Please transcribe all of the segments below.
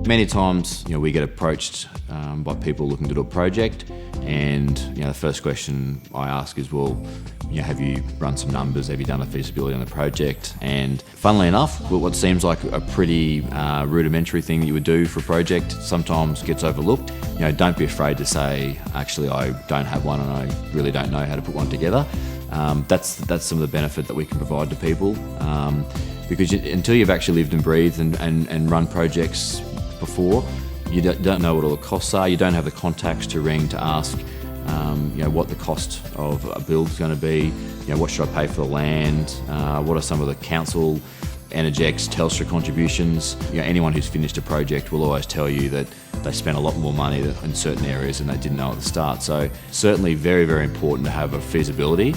Many times, we get approached by people looking to do a project, and the first question I ask is, well, have you run some numbers? Have you done a feasibility on the project? And funnily enough, what seems like a pretty rudimentary thing that you would do for a project sometimes gets overlooked. Don't be afraid to say, actually, I don't have one and I really don't know how to put one together. That's some of the benefit that we can provide to people, because until you've actually lived and breathed and run projects before, you don't know what all the costs are. You don't have the contacts to ring to ask what the cost of a build is going to be, what should I pay for the land, what are some of the council, Energex, Telstra contributions. Anyone who's finished a project will always tell you that they spent a lot more money in certain areas than they didn't know at the start. So certainly very, very important to have a feasibility.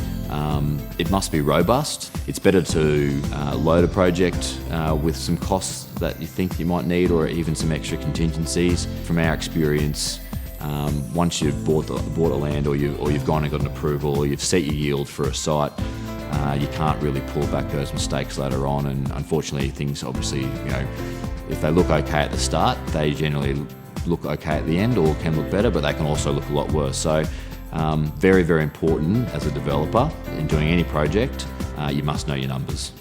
It must be robust. It's better to load a project with some costs that you think you might need, or even some extra contingencies. From our experience, once you've bought a land, or you've gone and got an approval, or you've set your yield for a site, you can't really pull back those mistakes later on. And unfortunately, things obviously, if they look okay at the start, they generally look okay at the end, or can look better, but they can also look a lot worse. So very, very important as a developer in doing any project, you must know your numbers.